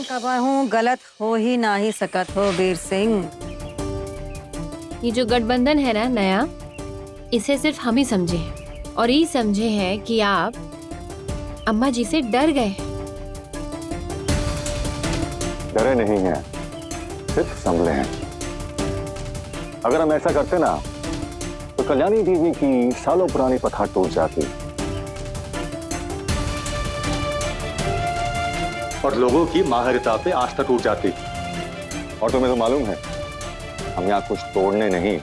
कबहू गलत हो ही ना ही सकत हो वीर सिंह। ये जो गठबंधन है ना नया, इसे सिर्फ हम ही समझे हैं और ये समझे हैं कि आप अम्मा जी से डर गए। डरे नहीं हैं, सिर्फ संभले हैं। अगर हम ऐसा करते ना तो कल्याणी देवी की सालों पुरानी प्रथा टूट जाती और लोगों की माहरिता पे आस्था टूट जाती। और तुम्हें तो मालूम है हम यहाँ कुछ तोड़ने नहीं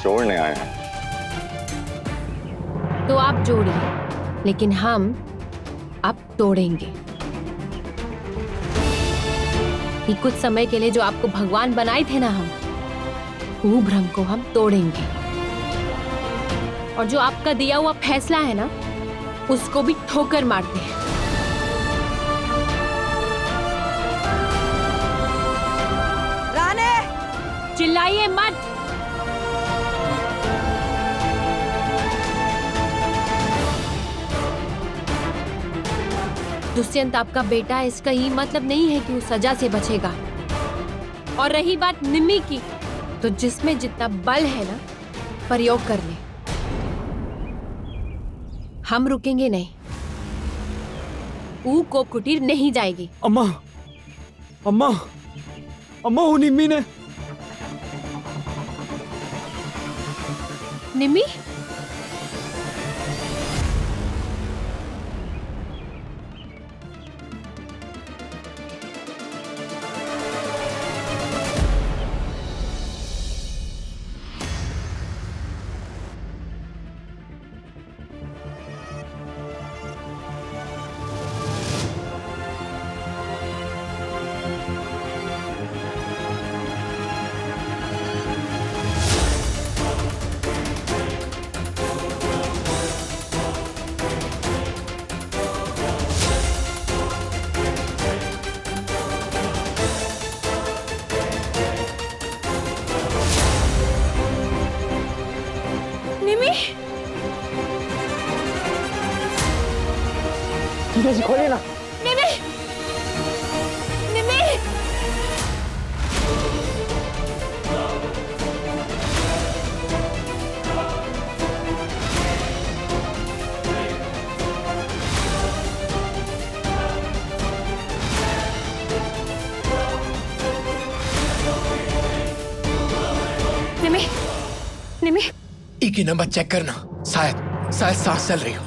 जोड़ने आए हैं। तो आप जोड़िए, लेकिन हम अब तोड़ेंगे। ये कुछ समय के लिए जो आपको भगवान बनाए थे ना, हम वो भ्रम को हम तोड़ेंगे। और जो आपका दिया हुआ फैसला है ना, उसको भी ठोकर मारते हैं। राणे, चिल्लाइए मत। दुष्यंत आपका बेटा है, इसका ये मतलब नहीं है कि वो सजा से बचेगा। और रही बात निम्मी की, तो जिसमें जितना बल है ना, प्रयोग कर ले। हम रुकेंगे नहीं। वो कोप कुटीर नहीं जाएगी। अम्मा, अम्मा, अम्मा, वो निम्मी ने। निम्मी? खोलिए ना। निम्मी! निम्मी! निम्मी! निम्मी! ई की नंबर चेक करना, शायद सांस चल रही हो।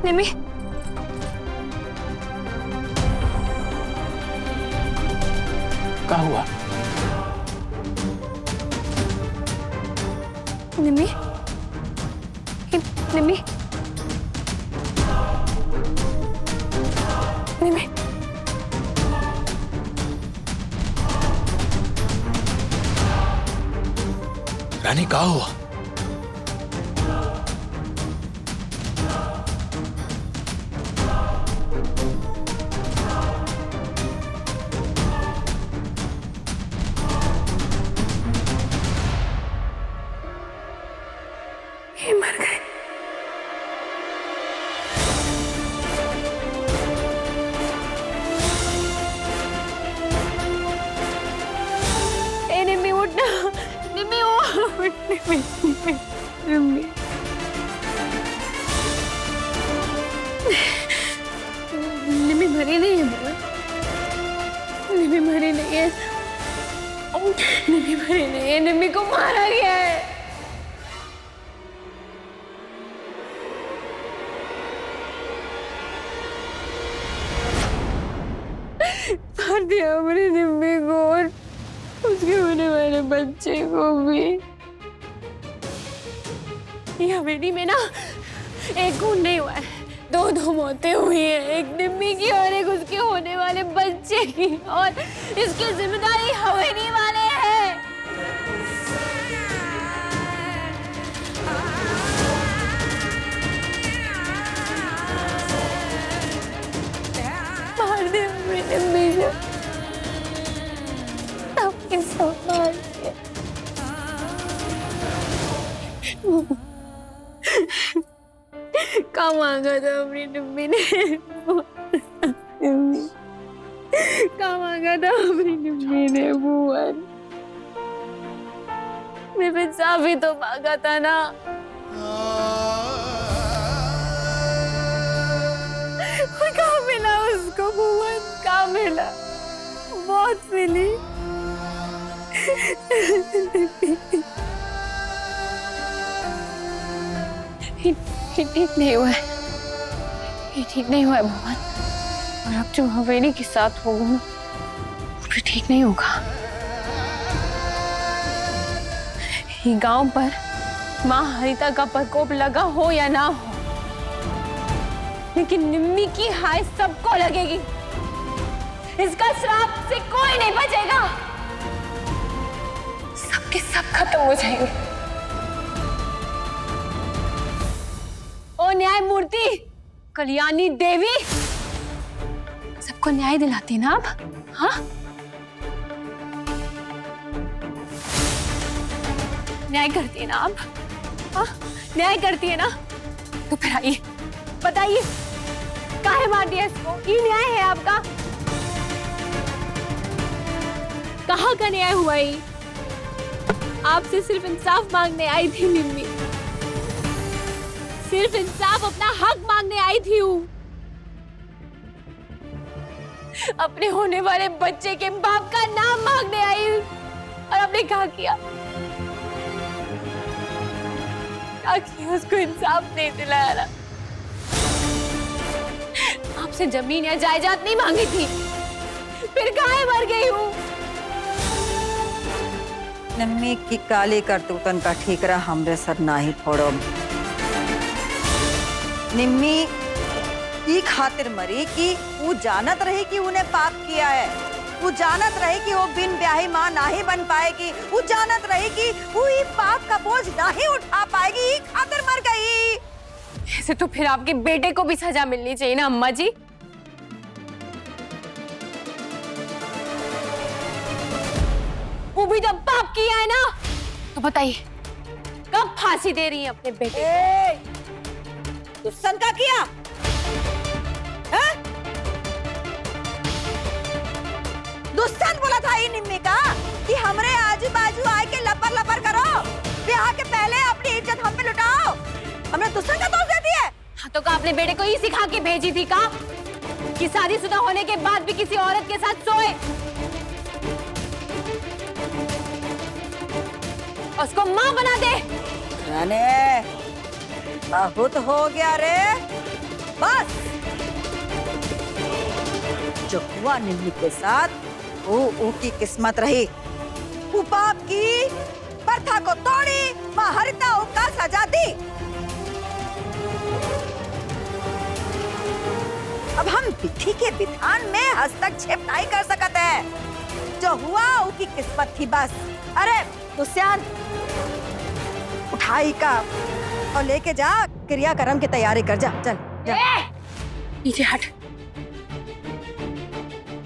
निम्मी! क्या हुआ? निम्मी! निम्मी! निम्मी! रानी क्या हुआ? ये मर गए। ए निम्मी उठना, निम्मी उठ, निम्मी, निम्मी, निम्मी। निम्मी मरी नहीं है मेरा, निम्मी मरी नहीं है, निम्मी मरी नहीं है, निम्मी को मारा गया है। मार दिया मेरी निम्मी को और उसके होने वाले बच्चे को भी। ये हवेली में ना एक खून नहीं हुआ है, दो मौतें हुई हैं, एक निम्मी की और एक उसके होने वाले बच्चे की, और इसकी जिम्मेदारी हवेली वाले हैं। मार दे मेरी निम्मी को, सबके सब मार दिया। क्या मांगा था अपनी निम्मी ने? क्या मांगा था अपनी निम्मी ने भुवन? मेरे इंसाफ ही तो मांगा था ना। कहाँ मिला उसको भुवन? कहाँ मिला? बहुत मिली। ये ठीक नहीं हुआ है, ये ठीक नहीं हुआ है भुवन। और अब जो हवेली के साथ होगा ना, वो भी ठीक नहीं होगा। ये गांव पर माँ हरिता का प्रकोप लगा हो या ना हो, लेकिन निम्मी की हाय सबको लगेगी। इसका श्राप से कोई नहीं बचेगा। सबके सब खत्म हो जाएंगे। ओ न्यायमूर्ति कल्याणी देवी, सबको न्याय दिलाती ना आप? हाँ, न्याय करती है ना आप? हाँ, न्याय करती है ना? तो फिर आइए बताइए, काहे मार दिया इसको? ये न्याय है आपका? कहाँ का न्याय हुआ ये? आपसे सिर्फ इंसाफ मांगने आई थी निम्मी, सिर्फ इंसाफ, अपना हक मांगने आई थी हूँ। अपने होने वाले बच्चे के बाप का नाम मांगने आई हूँ। और आपने क्या किया? क्या किया? उसको इंसाफ नहीं दिलाया ना। आपसे जमीन या जायदाद नहीं मांगी थी, फिर काहे मर गई हूँ? निम्मी की काली करतूतन का ठीकरा हमरे सर ना ही फोड़ो। निम्मी ई खातिर मरी कि वो जानत रही कि उन्हें पाप किया है। वो जानत रही कि वो बिन ब्याही माँ ना ही बन पाएगी। वो जानत रही कि वो ई पाप का बोझ ना ही उठा पाएगी। ई खातिर मर गई। ऐसे तो फिर आपके बेटे को भी सजा मिलनी चाहिए ना अम्मा जी। वो भी जब पाप किया है ना, तो बताइए कब फांसी दे रही है अपने बेटे? दुष्सन का किया है? दुष्सन बोला था ये निम्मी का कि हमरे आजू बाजू आए के लपर लपर करो, ब्याह के पहले अपनी इज्जत हम पे लुटाओ। हमने दुष्सन का दोष दे दिया। हाँ, तो का अपने बेटे को ही सिखा के भेजी थी का कि शादीशुदा होने के बाद भी किसी औरत के साथ सोए? उसको माँ बना दे। बहुत हो गया रे, बस। जो हुआ निम्मी के साथ वो की किस्मत रही। वो पाप की प्रथा को तोड़ी, माँ हरिता का सजा दी। अब हम विधि के विधान में हस्तक्षेप नहीं कर सकते हैं। जो हुआ उसकी किस्मत थी बस। अरे दुष्यंत, उठाई का और लेके जा, क्रियाक्रम की तैयारी कर। जा चल जा। नीचे हट।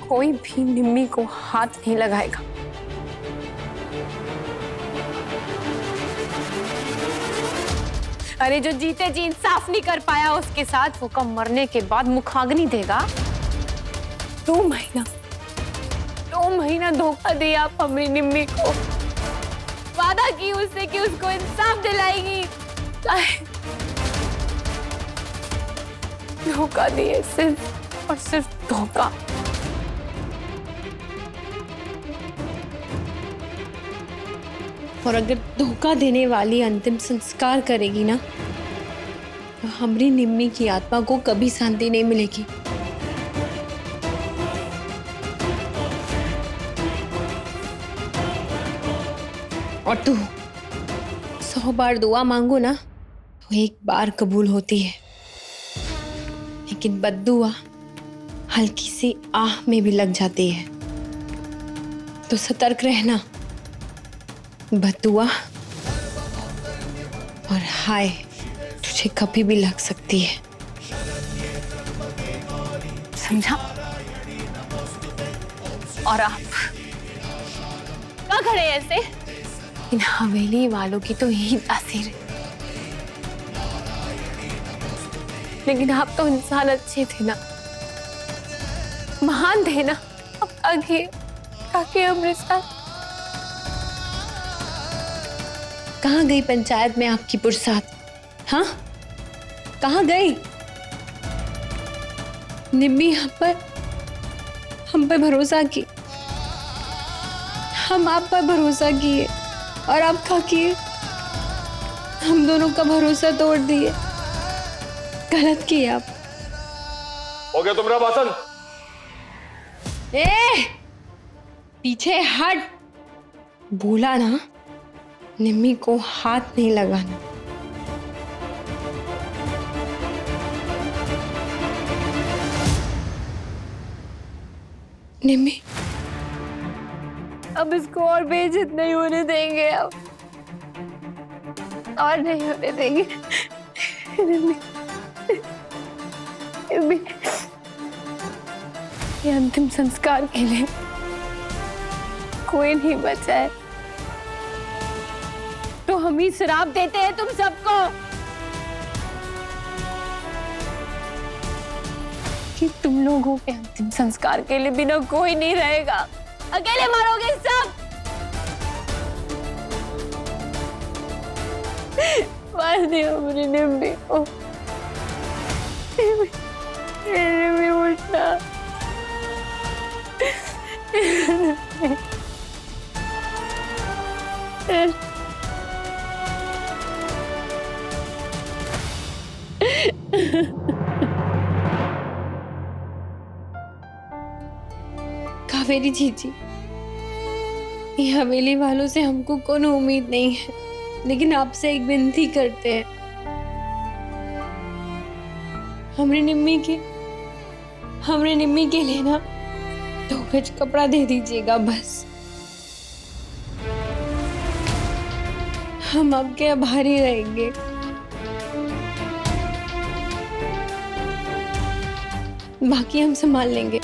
कोई भी निम्मी को हाथ नहीं लगाएगा। अरे जो जीते जी इंसाफ नहीं कर पाया उसके साथ, वो कब मरने के बाद मुखाग्नि देगा। 2 महीना धोखा दिया आप हमारी निम्मी को। वादा की उससे कि उसको इंसाफ दिलाएगी, धोखा दिए, सिर्फ और सिर्फ धोखा। और अगर धोखा देने वाली अंतिम संस्कार करेगी ना, तो हमारी निम्मी की आत्मा को कभी शांति नहीं मिलेगी। और तू 100 बार दुआ मांगो ना, तो 1 बार कबूल होती है। लेकिन बद्दुआ हल्की सी आह में भी लग जाती है। तो सतर्क रहना। बद्दुआ और हाय तुझे कभी भी लग सकती है, समझा? और आप क्या खड़े ऐसे? इन हवेली वालों की तो यही तासीर है। लेकिन आप तो इंसान अच्छे थे ना, महान थे ना। अब आगे हमरे साथ कहाँ गई पंचायत में आपकी पुरसाद? हाँ, कहाँ गई? निम्मी हम पर भरोसा की, हम आप पर भरोसा किए और आप क्या किए? हम दोनों का भरोसा तोड़ दिए। गलत किए आप। हो गया तुम्हारा भाषण। पीछे हट। बोला ना, निम्मी को हाथ नहीं लगाना। निम्मी, अब इसको और बेइज्जत नहीं होने देंगे, अब और नहीं होने देंगे। निम्मी, ये अंतिम संस्कार के लिए कोई नहीं बचा है, तो हम ही श्राप देते हैं तुम सबको कि तुम लोगों के अंतिम संस्कार के लिए बिना कोई नहीं रहेगा, अकेले मरोगे सब। मार दिया मेरी निम्मी को। निम्मी उठना। कावेरी जीजी, ये हवेली वालों से हमको कोनो उम्मीद नहीं है, लेकिन आपसे एक विनती करते हैं। हमरे निम्मी के लिए ना 2 गज कपड़ा दे दीजिएगा बस। हम आपके आभारी रहेंगे। बाकी हम संभाल लेंगे।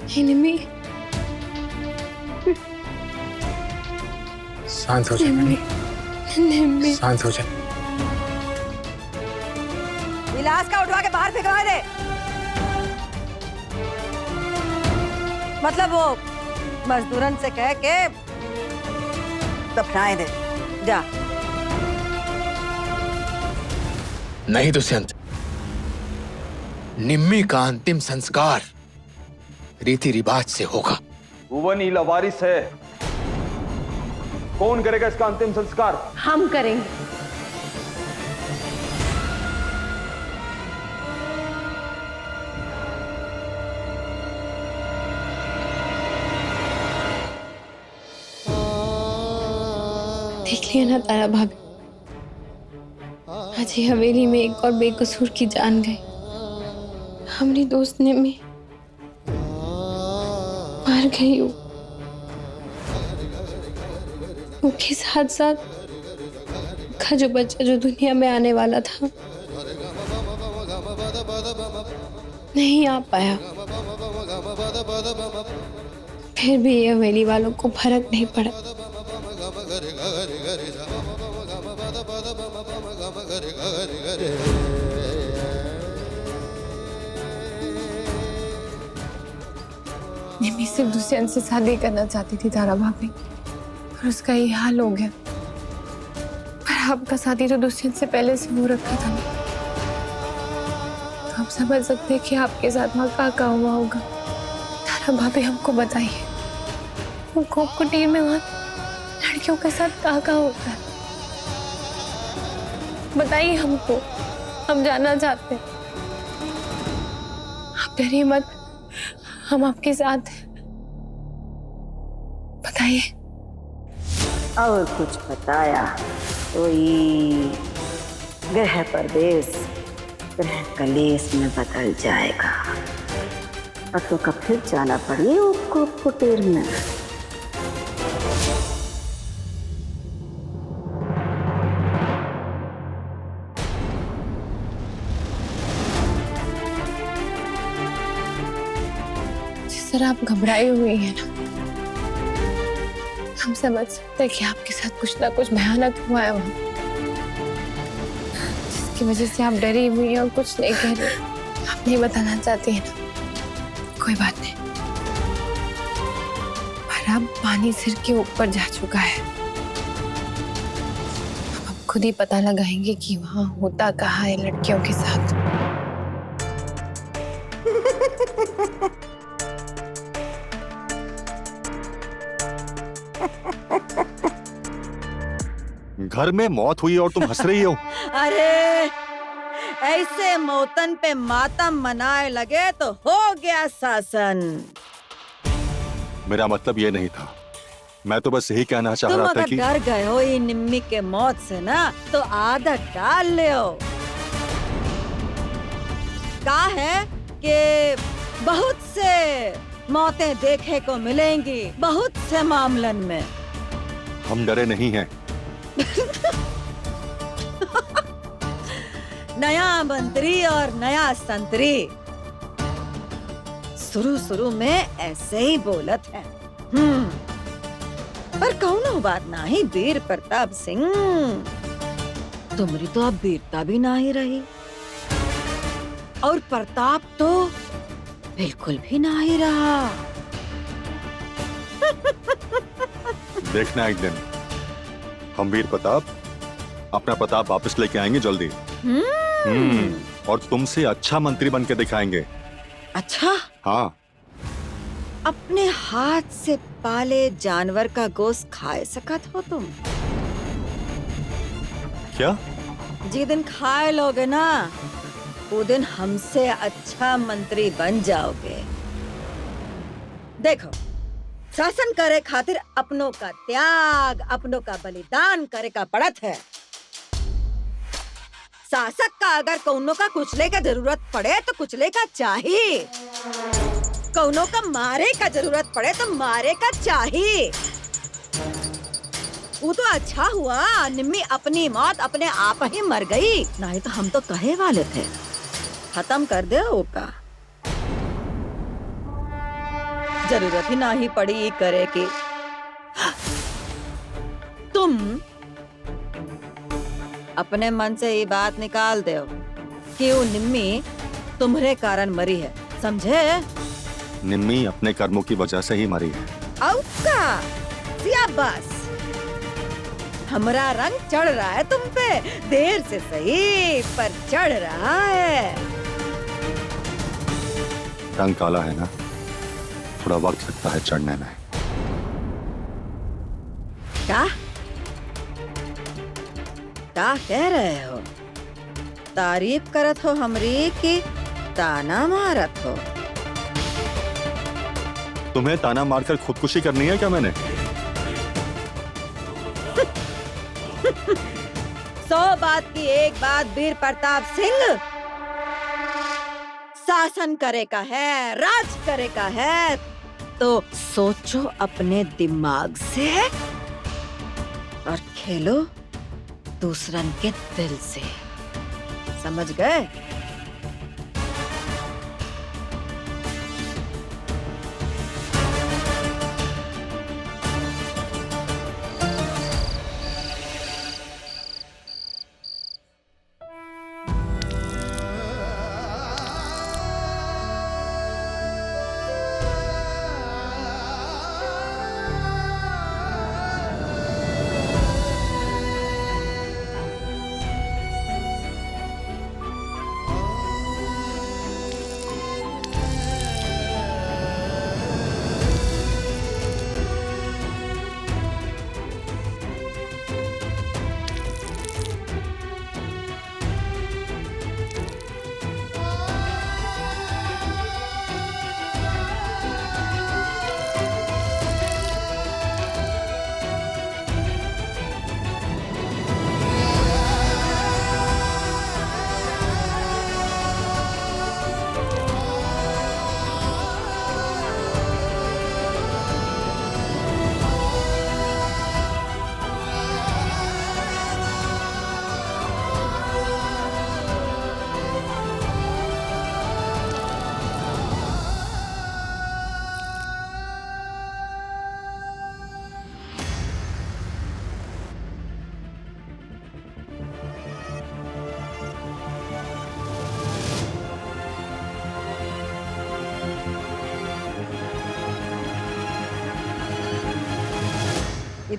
हे निम्मी, शांत हो जाए। निम्मी, शांत हो जाए। विलास का उठवा के बाहर फेंकवा दे। मतलब वो मजदूरन से कह के दफनाए दे। जा। नहीं दुष्यंत, निम्मी का अंतिम संस्कार रीति रिवाज से होगा। भुवन ही लवारिस है, कौन करेगा इसका अंतिम संस्कार? हम करेंगे। देख लिया ना तारा भाभी, आज ही हवेली में एक और बेकसूर की जान गई। हमारी दोस्त निम्मी मर गई। उसके साथ साथ का जो बच्चा जो दुनिया में आने वाला था नहीं आ पाया। फिर भी ये हवेली वालों को फर्क नहीं पड़ा। निम्मी सिर्फ दुष्यंत से शादी करना चाहती थी तारा भाभी, और उसका ये हाल हो गया। पर आपका शादी तो दुष्यंत से पहले से हो रखा था ना, तो आप समझ सकते हैं कि आपके साथ वहाँ क्या हुआ होगा। तारा भाभी हमको बताइए, वो खोप कुटीर में वहाँ लड़कियों के साथ क्या होता है, बताइए हमको, हम जानना चाहते हैं। आप डरिए मत, हम आपके साथ हैं, बताइए। और कुछ बताया तो ये ग्रह प्रवेश ग्रह कलेश में बदल जाएगा और तो कब फिर जाना पड़े उसको कुटीर में। जिस तरह आप घबराए हुए हैं ना, हम समझ सकते हैं कि आपके साथ कुछ ना कुछ भयानक हुआ है वहां। जिसकी वजह से आप डरी हुई हैं और कुछ नहीं कह रही। आप नहीं बताना चाहती है ना, कोई बात नहीं। पर अब पानी सिर के ऊपर जा चुका है। अब खुद ही पता लगाएंगे कि वहां होता कहाँ है लड़कियों के साथ। घर में मौत हुई और तुम हंस रही हो। अरे ऐसे मौतन पे मातम मनाए लगे तो हो गया शासन। मेरा मतलब ये नहीं था, मैं तो बस यही कहना चाह तुम रहा था अगर कि डर गए हो ये निम्मी के मौत से ना तो आदत डाल ले हो। कहा है कि बहुत से मौतें देखे को मिलेंगी बहुत से मामलन में। हम डरे नहीं हैं। नया मंत्री और नया संतरी शुरू में ऐसे ही बोलत है। पर कौनो बात नाही वीर प्रताप सिंह, तुमरी तो अब वीरता भी नहीं रही और प्रताप तो बिल्कुल भी नहीं रहा। देखना एक दिन हम वीर प्रताप अपना प्रताप वापस लेके आएंगे जल्दी। और तुमसे अच्छा मंत्री बन के दिखाएंगे। अच्छा, हाँ। अपने हाथ से पाले जानवर का गोश्त खाए सकत हो तुम? क्या? जी दिन खाए लोगे ना वो दिन हमसे अच्छा मंत्री बन जाओगे। देखो, शासन करे खातिर अपनों का त्याग, अपनों का बलिदान करे का पड़त है। शासक का अगर कौनों का कुचले का जरूरत पड़े तो कुचले का चाहिए, कौनों का मारे का जरूरत पड़े तो मारे का चाहिए। वो तो अच्छा हुआ निम्मी अपनी मौत अपने आप ही मर गई, नहीं तो हम तो कहे वाले थे खत्म कर दे ओका। जरूरत ही नहीं पड़ी करे की। तुम अपने मन से ये बात निकाल दो कि वो निम्मी तुम्हारे कारण मरी है, समझे? निम्मी अपने कर्मों की वजह से ही मरी है। औका, बस हमारा रंग चढ़ रहा है तुम पे, देर से सही पर चढ़ रहा है। रंग काला है ना, थोड़ा वक्त लगता है चढ़ने में। क्या कह रहे हो? तारीफ करत हो हमरी कि ताना मारत हो? तुम्हें ताना मारकर खुदकुशी करनी है क्या मैंने? 100 बात की एक बात वीर प्रताप सिंह, शासन करे का है, राज करे का है तो सोचो अपने दिमाग से और खेलो दूसरन के दिल से, समझ गए?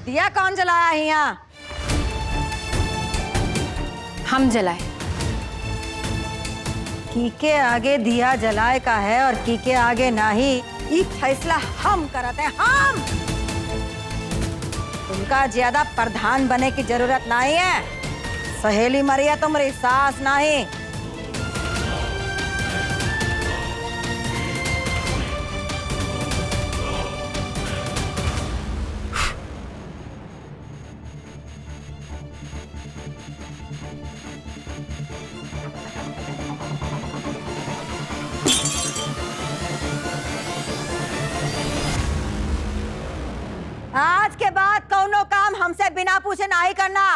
दिया कौन जलाया है यहाँ? हम जलाए। की के आगे दिया जलाए का है और की के आगे नहीं, ये फैसला हम करते हैं, हम। उनका ज्यादा प्रधान बने की जरूरत नहीं है। सहेली मरी है तुम्हारी, सास नहीं। आज के बाद कौनो काम हमसे बिना पूछे नहीं करना।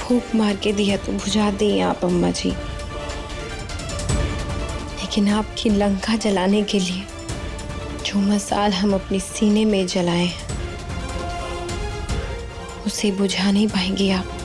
फूंक मार के दिया तो बुझा दी आप अम्मा जी, लेकिन आपकी लंका जलाने के लिए जो मसाल हम अपने सीने में जलाए हैं उसे बुझा नहीं पाएंगी आप।